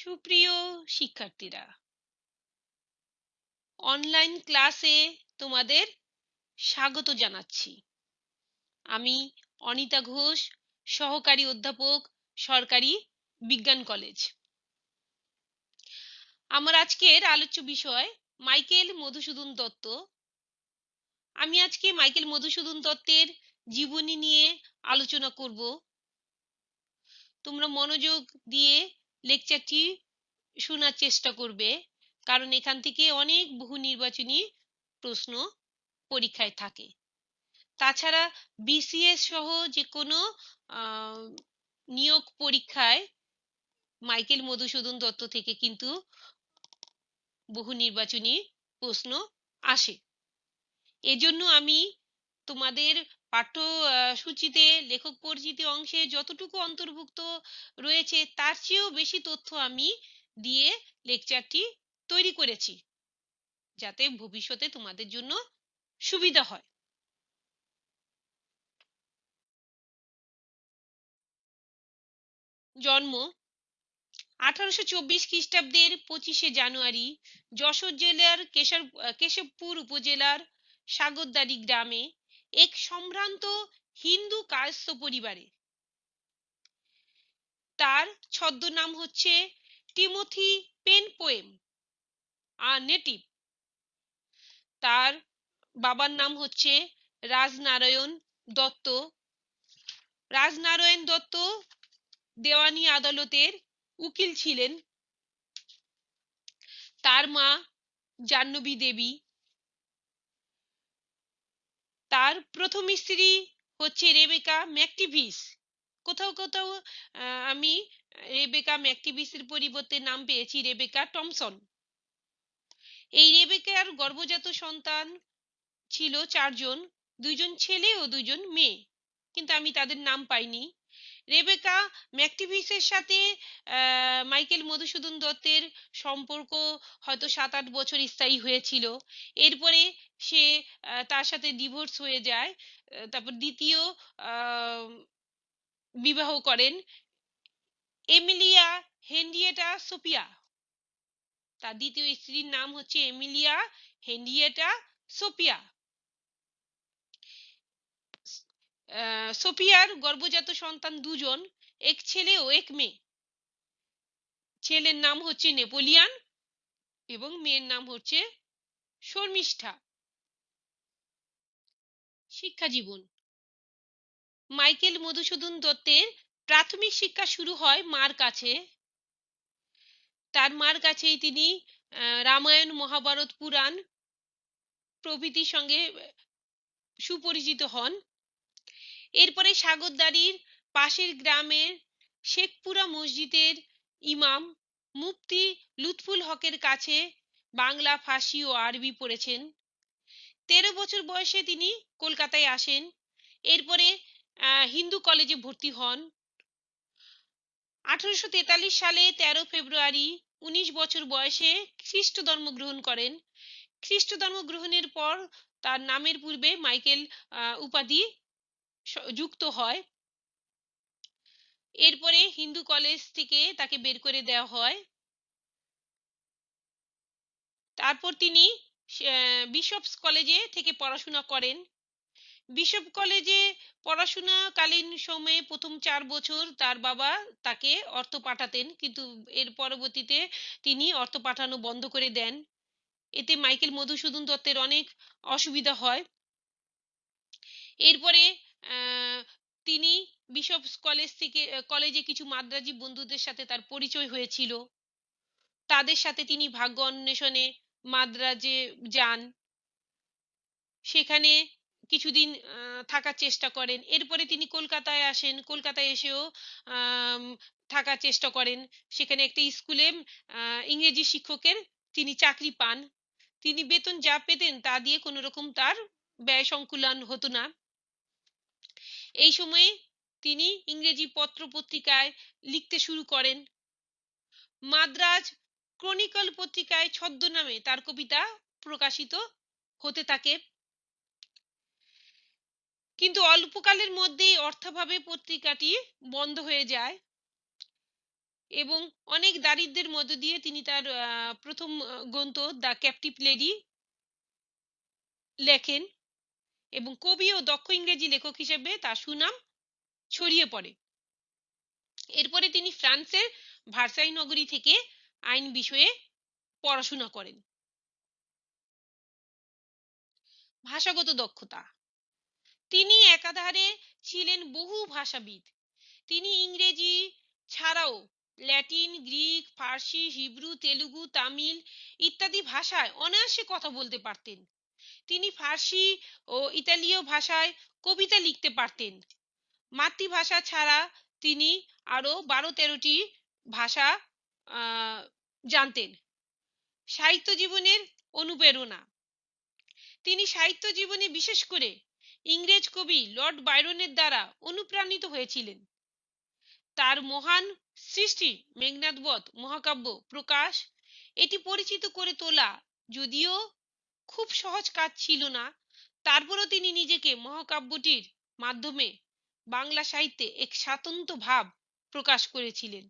সুপ্রিয় শিক্ষার্থীরা, অনলাইন ক্লাসে তোমাদের স্বাগত জানাচ্ছি। আমি অনিতা ঘোষ, সহকারী অধ্যাপক, সরকারি বিজ্ঞান কলেজ। আমার আজকের আলোচ্য বিষয় মাইকেল মধুসূদন দত্ত। আমি আজকে মাইকেল মধুসূদন দত্তের জীবনী নিয়ে আলোচনা করব। তোমরা মনোযোগ দিয়ে লেকচারটি শোনার চেষ্টা করবে, কারণ এখান থেকে অনেক বহু নির্বাচনী প্রশ্ন পরীক্ষায় থাকে। তাছাড়া বিসিএস সহ যে কোনো নিয়োগ পরীক্ষায় মাইকেল মধুসূদন দত্ত থেকে কিন্তু বহু নির্বাচনী প্রশ্ন আসে। এজন্য আমি তোমাদের পাঠ্যসূচিতে লেখক পরিচিতি অংশে যতটুকু অন্তর্ভুক্ত রয়েছে তার চেয়েও বেশি তথ্য আমি দিয়ে লেকচারটি তৈরি করেছি, যাতে ভবিষ্যতে তোমাদের জন্য সুবিধা হয়। জন্ম 1824 খ্রিস্টাব্দের 25শে জানুয়ারি যশোর জেলার কেশবপুর উপজেলার সাগরদাড়ি গ্রামে এক সম্ভ্রান্ত হিন্দু কায়স্থ পরিবারে। তার ছদ্মনাম হচ্ছে টিমোথি পেন পোয়েম আর নেটিভ। তার বাবার নাম হচ্ছে রাজনারায়ণ দত্ত। রাজনারায়ণ দত্ত দেওয়ানি আদালতের উকিল ছিলেন। তার মা জাহ্নবী দেবী। তার প্রথম স্ত্রী হচ্ছে রেবেকা ম্যাকটিভিস। কোথাও কোথাও আমি রেবেকা ম্যাকটিভিসের পরিবর্তে নাম পেয়েছি রেবেকা টমসন। এই রেবেকার গর্ভজাত সন্তান ছিল 4 জন, 2 জন ছেলে ও 2 জন মেয়ে, কিন্তু আমি তাদের নাম পাইনি। রেবেকা ম্যাকটিভিসের সাথে মাইকেল মধুসূদন দত্তের সম্পর্ক হয়তো 7-8 বছর স্থায়ী হয়েছিল। এরপরে সে তার সাথে ডিভোর্স হয়ে যায়। তারপর দ্বিতীয় বিবাহ করেন এমিলিয়া হেনরিয়েটা সোফিয়া। তার দ্বিতীয় স্ত্রীর নাম হচ্ছে এমিলিয়া হেনরিয়েটা সোফিয়া। সোফিয়ার গর্ভজাত সন্তান 2 জন, এক ছেলে ও এক মেয়ে। ছেলের নাম হচ্ছে নেপোলিয়ান এবং মেয়ের নাম হচ্ছে শর্মিষ্ঠা। শিক্ষা জীবন। মাইকেল মধুসূদন দত্তের প্রাথমিক শিক্ষা শুরু হয় মার কাছে। তার মার কাছেই তিনি রামায়ণ, মহাভারত, পুরাণ প্রভৃতির সঙ্গে সুপরিচিত হন। এরপরে সাগরদাড়ির পাশের গ্রামের শেখপুরা মসজিদের ইমাম মুফতি লুৎফুল হকের কাছে বাংলা, ফার্সি ও আরবি পড়েছেন। 13 বছর বয়সে তিনি কলকাতায় আসেন। এরপরে হিন্দু কলেজে ভর্তি হন। 1843 সালে 13 ফেব্রুয়ারি 19 বছর বয়সে খ্রিস্ট ধর্ম গ্রহণ করেন। খ্রিস্ট ধর্ম গ্রহণের পর তার নামের পূর্বে মাইকেল উপাধি যুক্ত হয়। এরপরে হিন্দু কলেজ থেকে তাকে বের করে দেওয়া হয়। তারপর তিনি বিশপস কলেজে থেকে পড়াশোনা করেন। বিশপ কলেজে পড়াশোনাকালীন সময়ে প্রথম 4 বছর তার বাবা তাকে অর্থ পাঠাতেন, কিন্তু এর পরবর্তীতে তিনি অর্থ পাঠানো বন্ধ করে দেন। এতে মাইকেল মধুসূদন দত্তের অনেক অসুবিধা হয়। এরপরে তিনি বিশপস কলেজে কিছু মাদ্রাজি বন্ধুদের সাথে তার পরিচয় হয়েছিল। তাদের সাথে তিনি ভাগ্য অন্বেষণে মাদ্রাজে যান। সেখানে কিছুদিন থাকার চেষ্টা করেন। এরপরে তিনি কলকাতায় আসেন। কলকাতায় এসেও থাকার চেষ্টা করেন। সেখানে একটি স্কুলে ইংরেজি শিক্ষকের তিনি চাকরি পান। তিনি বেতন যা পেতেন তা দিয়ে কোনো রকম তার ব্যয় সংকুলান হতো না। এই সময়ে তিনি ইংরেজি পত্র পত্রিকায় লিখতে শুরু করেন। মাদ্রাজ ক্রনিকল পত্রিকায় ছদ্মনামে তার কবিতা প্রকাশিত হতে থাকে। কিন্তু অল্পকালের মধ্যেই অর্থাভাবে পত্রিকাটি বন্ধ হয়ে যায়। এবং অনেক দারিদ্র্যের মধ্য দিয়ে তিনি তার প্রথম গ্রন্থ দ্য ক্যাপটিভ লেডি লেখেন এবং কবি ও দক্ষ ইংরেজি লেখক হিসেবে তার সুনাম ছড়িয়ে পড়ে। এরপরে তিনি ফ্রান্সের ভার্সাই নগরী থেকে আইন বিষয়ে পড়াশোনা করেন। ভাষাগত দক্ষতা, তিনি একাধারে ছিলেন বহু ভাষাবিদ। তিনি ইংরেজি ছাড়াও ল্যাটিন, গ্রিক, ফার্সি, হিব্রু, তেলুগু, তামিল ইত্যাদি ভাষায় অনায়াসে কথা বলতে পারতেন। তিনি ফার্সি ও ইতালীয় ভাষায় কবিতা লিখতে পারতেন। মাতৃভাষা ছাড়া তিনি আরও 12-13টি ভাষা জানতেন। সাহিত্য জীবনের অনুপ্রেরণা, তিনি সাহিত্য জীবনে বিশেষ করে ইংরেজ কবি লর্ড বায়রনের দ্বারা অনুপ্রাণিত হয়েছিলেন। তার মহান সৃষ্টি মেঘনাদ বধ মহাকাব্য প্রকাশ এটি পরিচিত করে তোলা যদিও খুব সহজ কাজ ছিল না, তারপরও তিনি নিজেকে মহাকাব্যটির মাধ্যমে বাংলা সাহিত্যে এক স্বাতন্ত্র্য ভাব প্রকাশ করেছিলেন।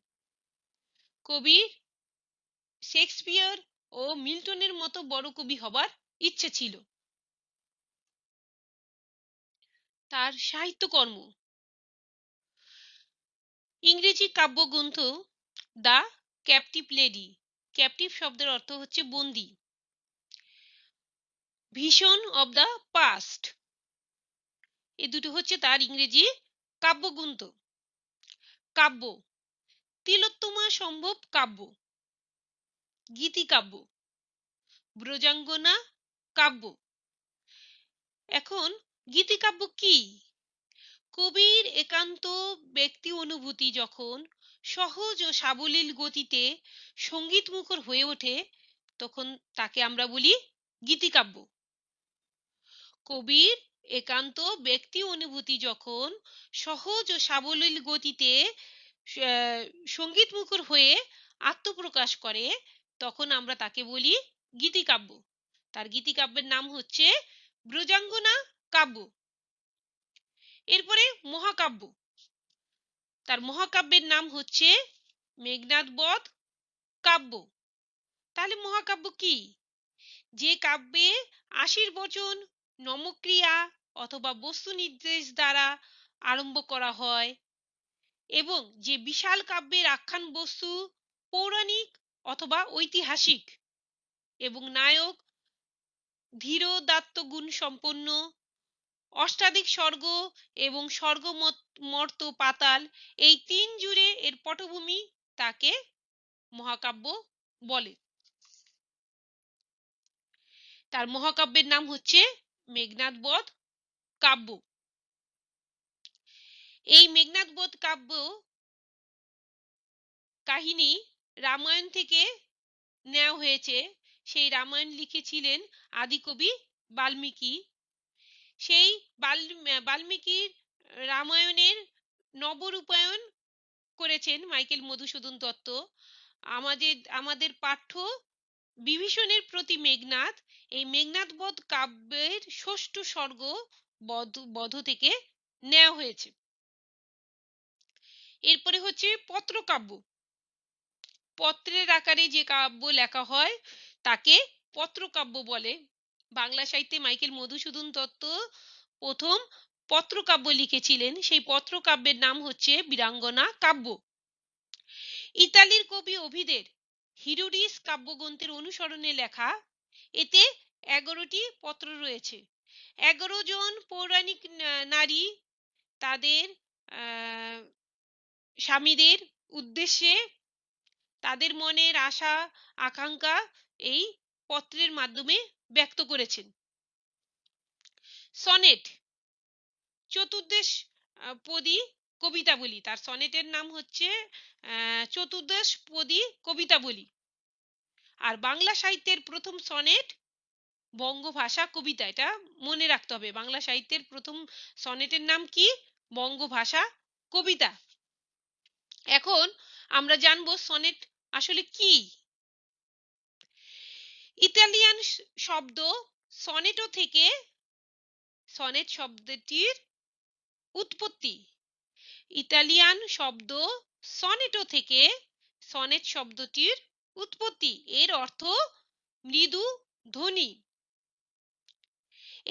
কবির শেক্সপিয়ার ও মিল্টনের মতো বড় কবি হবার ইচ্ছে ছিল। তার সাহিত্যকর্ম, ইংরেজি কাব্যগ্রন্থ দ্য ক্যাপটিভ লেডি, ক্যাপটিভ শব্দের অর্থ হচ্ছে বন্দী, ভিশন অব দ্য পাস্ট, এই দুটো হচ্ছে তার ইংরেজি কাব্যগ্রন্থ। কাব্য, তিলোত্তমা সম্ভব কাব্য, গীতিকাব্য, ব্রজাঙ্গনা কাব্য। এখন গীতিকাব্য কি? কবির একান্ত ব্যক্তি অনুভূতি যখন সহজ ও সাবলীল গতিতে সঙ্গীত মুখর হয়ে ওঠে তখন তাকে আমরা বলি গীতিকাব্য। কবির একান্ত ব্যক্তি অনুভূতি যখন সহজ ও সাবলীল গতিতে সঙ্গীত মুখর হয়ে আত্মপ্রকাশ করে তখন আমরা তাকে বলি গীতিকাব্য। তার গীতিকাব্যের নাম হচ্ছে ব্রজাঙ্গনা কাব্য। এরপরে মহাকাব্য, তার মহাকাব্যের নাম হচ্ছে মেঘনাদ বধ কাব্য। তাহলে মহাকাব্য কি? যে কাব্যে আশীর্বচন, নমক্রিয়া অথবা বস্তু নির্দেশ দ্বারা আরম্ভ করা হয় এবং যে বিশাল কাব্যের আখ্যান বস্তু পৌরাণিক অথবা ঐতিহাসিক এবং নায়ক ধীরোদাত্ত গুণ সম্পন্ন, অষ্টাধিক স্বর্গ এবং স্বর্গ মর্ত পাতাল এই তিন জুড়ে এর পটভূমি, তাকে মহাকাব্য বলে। তার মহাকাব্যের নাম হচ্ছে মেঘনাদ বধ কাব্য। এই মেঘনাদ বধ কাব্য কাহিনী রামায়ণ থেকে নেওয়া হয়েছে। সেই রামায়ণ লিখেছিলেন আদিকবি বাল্মীকি। সেই বাল্মীকির রামায়ণের নবরূপায়ণ করেছেন মাইকেল মধুসূদন দত্ত। আমাদের পাঠ্য বিভীষণের প্রতি মেঘনাদ, এই মেঘনাদ বধ কাব্যের ষষ্ঠ সর্গ বধ থেকে নেওয়া হয়েছে। এরপরে হচ্ছে পত্রকাব্য, পত্রের আকারে যে কাব্য লেখা হয় তাকে পত্রকাব্য বলে। বাংলা সাহিত্যে মাইকেল মধুসূদন দত্ত প্রথম পত্রকাব্য লিখেছিলেন। সেই পত্রকাব্যের নাম হচ্ছে বীরাঙ্গনা কাব্য। ইতালির কবি ওভিদের হিরোডিস কাব্যগ্রন্থের অনুসরণে লেখা, এতে 11টি পত্র রয়েছে। 11 জন পৌরাণিক নারী তাদের স্বামীদের উদ্দেশ্যে তাদের মনের আশা আকাঙ্ক্ষা এই পত্রের মাধ্যমে ব্যক্ত করেছেন। সনেট, চতুর্দশ পদী কবিতাবলী, তার সনেটের নাম হচ্ছে চতুর্দশ পদী কবিতাবলী। আর বাংলা সাহিত্যের প্রথম সনেট বঙ্গভাষা কবিতা, এটা মনে রাখতে হবে। বাংলা সাহিত্যের প্রথম সনেটের নাম কি? বঙ্গভাষা কবিতা। এখন আমরা জানবো সনেট আসলে কি। ইতালিয়ান শব্দ সনেটো থেকে, সনেট শব্দটির উৎপত্তি ইতালিয়ান শব্দ সনেটো থেকে সনেট শব্দটির উৎপত্তি। এর অর্থ মৃদু ধ্বনি।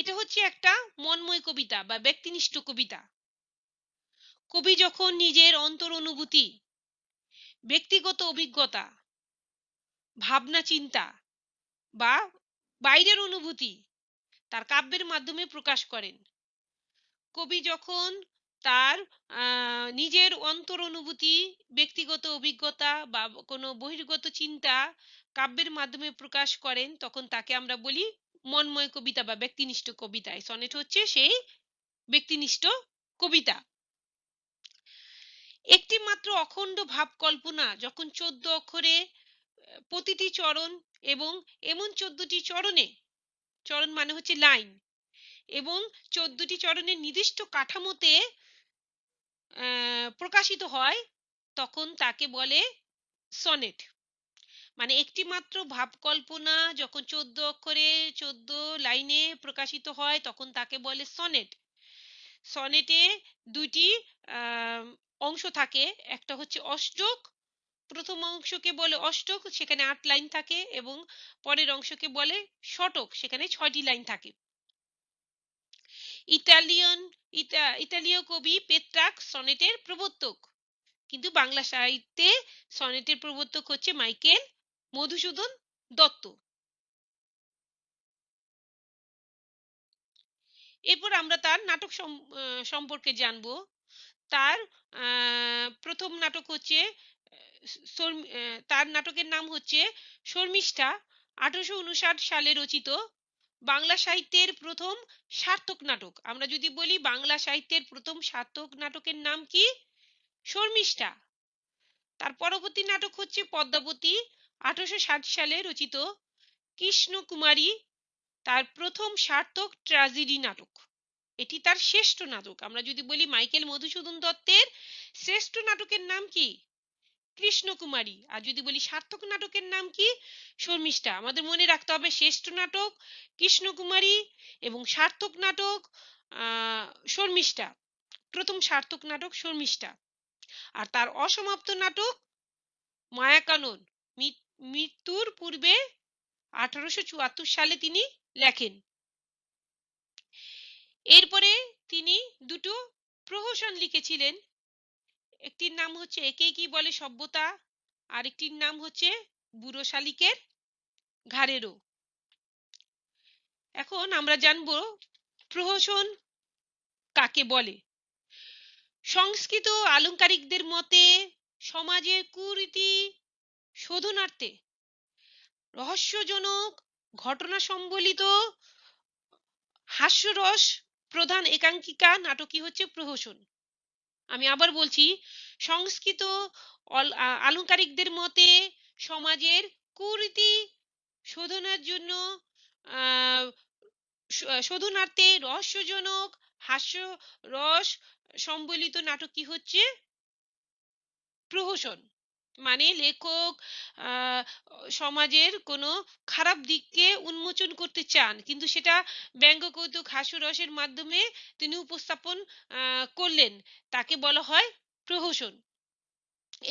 এটা হচ্ছে একটা মনময় কবিতা বা ব্যক্তিনিষ্ঠ কবিতা। কবি যখন নিজের অন্তর অনুভূতি, ব্যক্তিগত অভিজ্ঞতা, ভাবনা চিন্তা বা বাইরের অনুভূতি তার কাব্যের মাধ্যমে প্রকাশ করেন। কবি যখন তার নিজের অন্তর অনুভূতি, ব্যক্তিগত অভিজ্ঞতা বা কোনো বহির্গত চিন্তা কাব্যের মাধ্যমে প্রকাশ করেন, তখন তাকে আমরা বলি মনময় কবিতা বা ব্যক্তিনিষ্ঠ কবিতা। সনেট হচ্ছে সেই ব্যক্তিনিষ্ঠ কবিতা। একটি মাত্র অখণ্ড ভাব কল্পনা যখন 14 অক্ষরে প্রতিটি চরণ এবং এমন 14টি চরণে, চরণ মানে হচ্ছে লাইন, এবং 14টি চরণের নির্দিষ্ট কাঠামোতে প্রকাশিত হয়, তখন তাকে বলে সনেট। মানে একটি মাত্র ভাব কল্পনা যখন 14 অক্ষরে 14 লাইনে প্রকাশিত হয়, তখন তাকে বলে সনেট। সনেটে দুইটি অংশ থাকে, একটা হচ্ছে অষ্টক। প্রথম অংশকে বলে অষ্টক, সেখানে 8 লাইন থাকে, এবং পরের অংশকে বলে শতক, সেখানে 6টি লাইন থাকে। ইতালীয় কবি পেত্রাক সনেটের প্রবর্তক, কিন্তু বাংলা সাহিত্যে সনেটের প্রবর্তক হচ্ছে মাইকেল মধুসূদন দত্ত। এরপর আমরা তার নাটক সম্পর্কে জানব। তার প্রথম নাটক হচ্ছে তার নাটকের নাম হচ্ছে শর্মিষ্ঠা, 1859 সালে রচিত বাংলা সাহিত্যের প্রথম সার্থক নাটক। আমরা যদি বলি বাংলা সাহিত্যের প্রথম সার্থক নাটকের নাম কি? শর্মিষ্ঠা। তার পরবর্তী নাটক হচ্ছে পদ্মাবতী, 1860 সালে রচিত। কৃষ্ণকুমারী তার প্রথম সার্থক ট্র্যাজেডি নাটক, এটি তার শ্রেষ্ঠ নাটক। আমরা যদি বলি মাইকেল মধুসূদন দত্তের শ্রেষ্ঠ নাটকের নাম কি? কৃষ্ণকুমারী। আর যদি বলি সার্থক নাটকের নাম কি? শর্মিষ্ঠা। আমাদের মনে রাখতে হবে শ্রেষ্ঠ নাটক কৃষ্ণকুমারী এবং সার্থক নাটক শর্মিষ্ঠা। প্রথম সার্থক নাটক শর্মিষ্ঠা। আর তার অসমাপ্ত নাটক মায়াকানন, মৃত্যুর পূর্বে 1874 সালে তিনি লেখেন। এরপরে তিনি দুটো প্রহসন লিখেছিলেন। একটির নাম হচ্ছে একেই কি বলে সভ্যতা, আর একটির নাম হচ্ছে বুড়ো শালিকের ঘাড়েরও। এখন আমরা জানব প্রহসন কাকে বলে। সংস্কৃত আলংকারিকদের মতে সমাজের কুরীতি শোধনার্থে রহস্যজনক ঘটনা সম্বলিত হাস্যরস প্রধান একাঙ্কিকা নাটকই হচ্ছে প্রহসন। আমি আবার বলছি, সংস্কৃত আলংকারিকদের মতে সমাজের কুরীতি শোধনের জন্য শোধনার্থে রহস্যজনক হাস্যরস সম্বলিত নাটক কি হচ্ছে প্রহসন। মানে লেখক সমাজের কোনো খারাপ দিককে উন্মোচন করতে চান, কিন্তু সেটা ব্যঙ্গ কৌতুক হাস্যরসের মাধ্যমে তিনি উপস্থাপন করলেন, তাকে বলা হয় প্রহসন।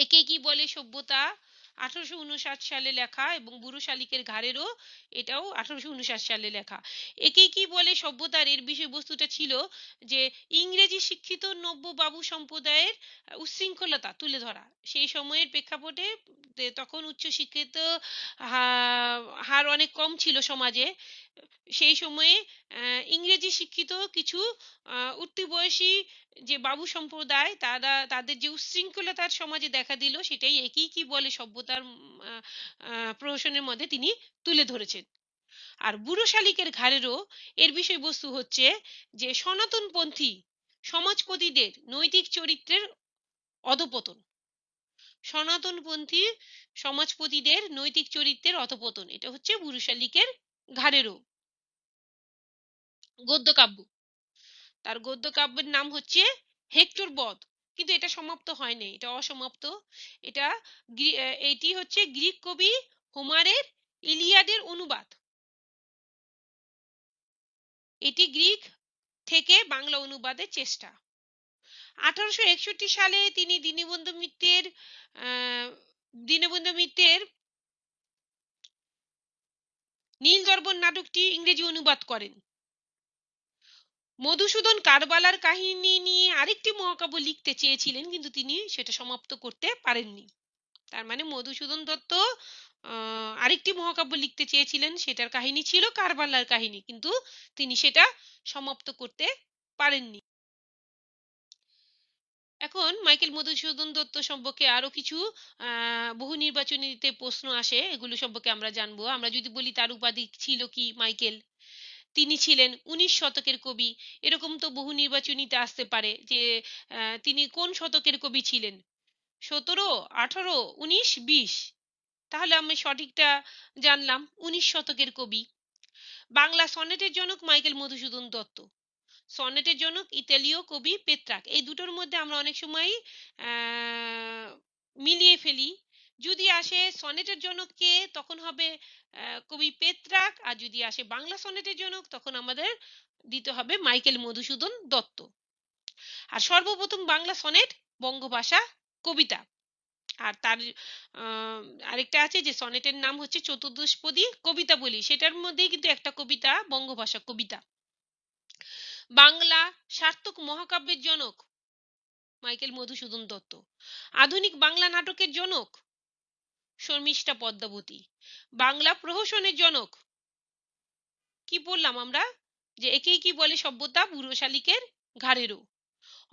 একে কি বলে সভ্যতা 1859 সালে লেখা, এবং বুড়ো শালিকের ঘাড়েরও এটাও 1859 সালে লেখা। একে কি বলে সভ্যতার এর বিষয়বস্তুটা ছিল যে ইংরেজি শিক্ষিত নব্য বাবু সম্প্রদায়ের উচ্ছৃঙ্খলতা তুলে ধরা। সেই সময়ের প্রেক্ষাপটে তখন উচ্চ শিক্ষিত হার অনেক কম ছিল সমাজে। সেই সময়ে ইংরেজি শিক্ষিত কিছু উঠতি বয়সী যে বাবু সম্প্রদায়, তাদের যে উচ্ছৃঙ্খলতার সমাজে দেখা দিল, সেটাই একেই কি বলে সভ্যতার প্রহসনের মধ্যে তিনি তুলে ধরেছেন। আর বুড়ো শালিকের ঘাড়েরও এর বিষয়বস্তু হচ্ছে যে সনাতনপন্থী সমাজপতিদের নৈতিক চরিত্রের অধপতন। সনাতনপন্থী সমাজপতিদের নৈতিক চরিত্রের অধপতন, এটা হচ্ছে বুড়ো শালিকের ঘাড়েরও। গদ্যকাব্য, তার গদ্যকাব্যের নাম হচ্ছে হেক্টর বধ, কিন্তু এটা সমাপ্ত হয়নি, এটা অসমাপ্ত। এটি হচ্ছে গ্রিক কবি হোমারের ইলিয়াডের অনুবাদ। এটি গ্রিক থেকে বাংলা অনুবাদের চেষ্টা। 1861 সালে তিনি দীনবন্ধু মিত্রের দীনবন্ধু মিত্রের নীল দর্পণ নাটকটি ইংরেজি অনুবাদ করেন। মধুসূদন কারবালার কাহিনী নিয়ে আরেকটি মহাকাব্য লিখতে চেয়েছিলেন, কিন্তু তিনি সেটা সমাপ্ত করতে পারেননি। তার মানে মধুসূদন দত্ত আরেকটি মহাকাব্য লিখতে চেয়েছিলেন, সেটার কাহিনী ছিল কারবালার কাহিনী, কিন্তু তিনি সেটা সমাপ্ত করতে পারেননি। এখন মাইকেল মধুসূদন দত্ত সম্পর্কে আরো কিছু বহু নির্বাচনীতে প্রশ্ন আসে, এগুলো সম্পর্কে আমরা জানবো। আমরা যদি বলি তার উপাধি ছিল কি মাইকেল, তিনি ছিলেন 19 শতকের কবি। এরকম তো বহু নির্বাচনীতে আসতে পারে যে তিনি কোন শতকের কবি ছিলেন, 17, 18, 19, 20। তাহলে আমি সঠিকটা জানলাম, 19 শতকের কবি। বাংলা সনেটের জনক মাইকেল মধুসূদন দত্ত। সনেটের জনক ইতালীয় কবি পেত্রাক। এই দুটোর মধ্যে আমরা অনেক সময় মিলিয়ে ফেলি। যদি আসে সনেটের জনক কে, তখন হবে কবি পেত্রাক, আর যদি আসে বাংলা সনেটের জনক, তখন আমাদের দিতে হবে মাইকেল মধুসূদন দত্ত। আর সর্বপ্রথম বাংলা সনেট বঙ্গভাষা কবিতা। আর তার আরেকটা আছে যে সনেটের নাম হচ্ছে চতুর্দশপদী কবিতা বলি, সেটার মধ্যেই কিন্তু একটা কবিতা বঙ্গভাষা কবিতা। বাংলা সার্থক মহাকাব্যের জনক মাইকেল মধুসূদন দত্ত। আধুনিক বাংলা নাটকের জনক শর্মিষ্ঠা পদ্মাবতী। বাংলা প্রহসনের জনক কি বললাম আমরা, যে একেই কি বলে সভ্যতা বুড়ো শালিকের ঘাড়েরও।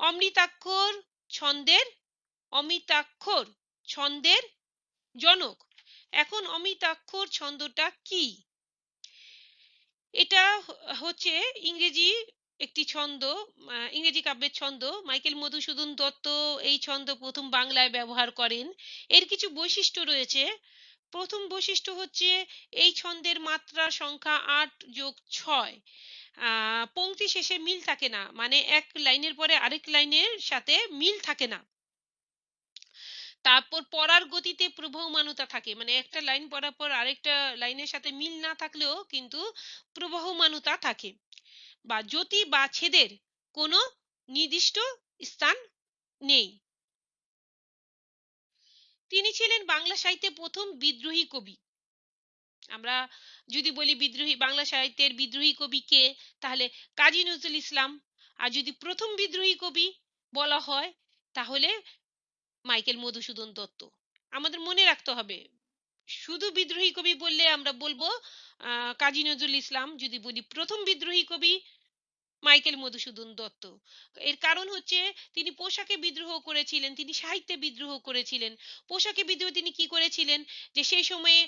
অমৃতাক্ষর ছন্দের অমিতাক্ষর ছন্দের জনক। এখন অমিতাক্ষর ছন্দটা কি? এটা হচ্ছে ইংরেজি একটি ছন্দ, ইংরেজি কাব্যের ছন্দ। মাইকেল মধুসূদন দত্ত এই ছন্দ প্রথম বাংলায় ব্যবহার করেন। এর কিছু বৈশিষ্ট্য রয়েছে। প্রথম বৈশিষ্ট্য হচ্ছে এই ছন্দের মাত্রার সংখ্যা 8+6। পংক্তি শেষে মিল থাকে না, মানে এক লাইনের পরে আরেক লাইনের সাথে মিল থাকে না। তারপর পড়ার গতিতে প্রবাহমানতা থাকে, মানে একটা লাইন পড়ার পর আরেকটা লাইনের সাথে মিল না থাকলেও কিন্তু প্রবাহমানতা থাকে। বা জ্যোতি বা ছেদের কোনো নির্দিষ্ট স্থান নেই। তিনি ছিলেন বাংলা সাহিত্যে প্রথম বিদ্রোহী কবি। আমরা যদি বলি বিদ্রোহী বাংলা সাহিত্যের বিদ্রোহী কবি কে, তাহলে কাজী নজরুল ইসলাম। আর যদি প্রথম বিদ্রোহী কবি বলা হয়, তাহলে মাইকেল মধুসূদন দত্ত। আমাদের মনে রাখতে হবে, শুধু বিদ্রোহী কবি বললে আমরা বলবো কাজী নজরুল ইসলাম। যদি বলি প্রথম বিদ্রোহী কবি, মাইকেল মধুসূদন দত্ত। এর কারণ হচ্ছে তিনি পোশাকে বিদ্রোহ করেছিলেন, তিনি সাহিত্যে বিদ্রোহ করেছিলেন। পোশাকে বিদ্রোহ তিনি কি করেছিলেন, যে সেই সময়ে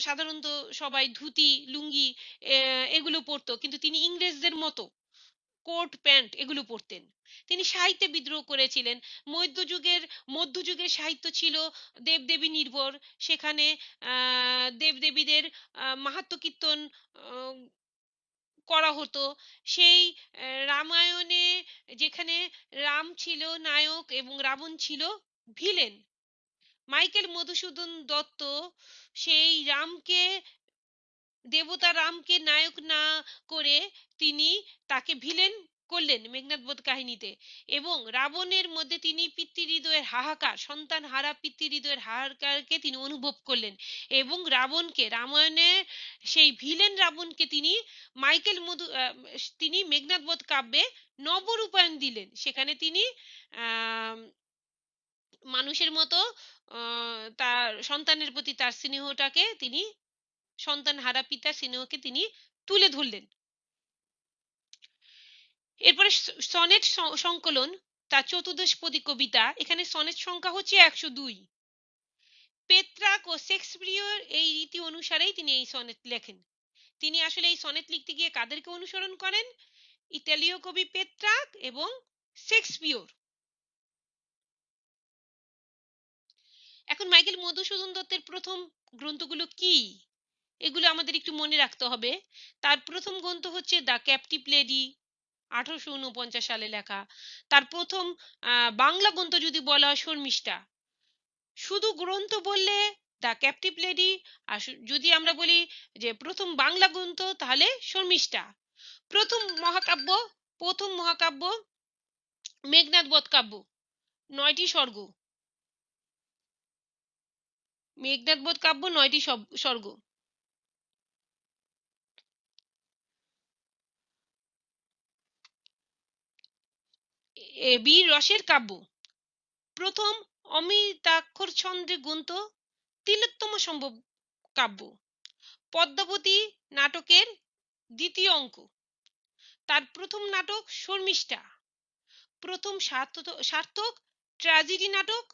সাধারণত সবাই ধুতি লুঙ্গি এগুলো পরতো, কিন্তু তিনি ইংরেজদের মতো কোট প্যান্ট এগুলো পরতেন। তিনি সাহিত্যে বিদ্রোহ করেছিলেন। মধ্যযুগের সাহিত্য ছিল দেবদেবী নির্ভর। সেখানে দেবদেবীদের মাহাত্ম্য কীর্তন করা হতো। সেই রামায়ণে যেখানে রাম ছিল নায়ক এবং রাবণ ছিল ভিলেন, মাইকেল মধুসূদন দত্ত সেই দেবতা রামকে নায়ক না করে তিনি তাকে ভিলেন করলেন মেঘনাদ বধ কাহিনীতে। এবং রাবণের মধ্যে তিনি পিতৃহৃদয়ের হাহাকার, সন্তান হারা পিতৃহৃদয়ের হাহাকারকে তিনি অনুভব করলেন। এবং রাবণকে রামায়ণে সেই ভিলেন রাবণকে তিনি মেঘনাদ বধ কাব্যে নবরূপায়ণ দিলেন। সেখানে তিনি আহ মানুষের মতো তার সন্তানের প্রতি তার স্নেহটাকে তিনি, সন্তান হারা পিতার স্নেহকে তিনি তুলে ধরলেন। এরপরে সনেট সংকলন, তার চতুর্দশপদী কবিতা। এখানে সনেট সংখ্যা হচ্ছে 102। পেত্রাক ও শেক্সপিয়র এই রীতি অনুসারেই তিনি এই সনেট লেখেন। তিনি আসলে এই সনেট লিখতে গিয়ে কাদেরকে অনুসরণ করেন? ইতালীয় কবি পেত্রাক এবং শেক্সপিয়র। এখন মাইকেল মধুসূদন দত্তের প্রথম গ্রন্থগুলো কি, এগুলো আমাদের একটু মনে রাখতে হবে। তার প্রথম গ্রন্থ হচ্ছে দ্য ক্যাপটিভ লেডি, 1849 সালে লেখা। তার প্রথম বাংলা গ্রন্থ যদি বলা হয় শর্মিষ্ঠা। শুধু গ্রন্থ বললে দ্য ক্যাপটিভ লেডি, আর যদি আমরা বলি যে প্রথম বাংলা গ্রন্থ, তাহলে শর্মিষ্ঠা। প্রথম মহাকাব্য মেঘনাদ বধ কাব্য, 9টি স্বর্গ। মেঘনাদ বধ কাব্য 9টি স্বর্গ। বীর রসের কাব্য। প্রথম অমিতাক্ষর ছন্দে গ্রন্থ, তিলোত্তম সম্ভব কাব্য। পদ্মাবতী নাটকের দ্বিতীয় অঙ্ক। তার প্রথম নাটক শর্মিষ্ঠা। প্রথম সার্থক ট্র্যাজেডি নাটক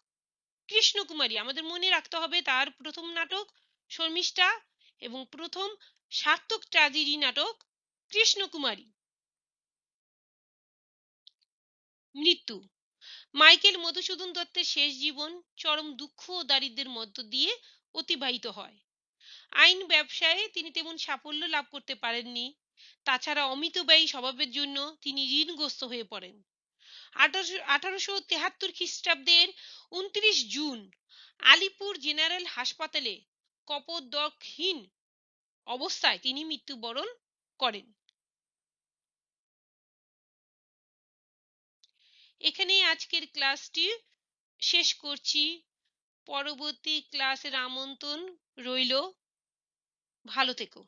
কৃষ্ণকুমারী। আমাদের মনে রাখতে হবে তার প্রথম নাটক শর্মিষ্ঠা এবং প্রথম সার্থক ট্র্যাজেডি নাটক কৃষ্ণকুমারী। মৃত্যু। মাইকেল মধুসূদন দত্তের শেষ জীবন চরম দুঃখ ও দারিদ্র্যের মধ্য দিয়ে অতিবাহিত হয়। আইন ব্যবসায়ে তিনি তেমন সাফল্য লাভ করতে পারেননি। তাছাড়া অমিতব্যয়ী স্বভাবের জন্য তিনি ঋণগ্রস্ত হয়ে পড়েন। 1873 খ্রিস্টাব্দের 29 জুন আলিপুর জেনারেল হাসপাতালে কপোদকহীন অবস্থায় তিনি মৃত্যুবরণ করেন। এখানেই আজকের ক্লাসটি শেষ করছি। পরবর্তী ক্লাসের আমন্ত্রণ রইল। ভালো থেকো।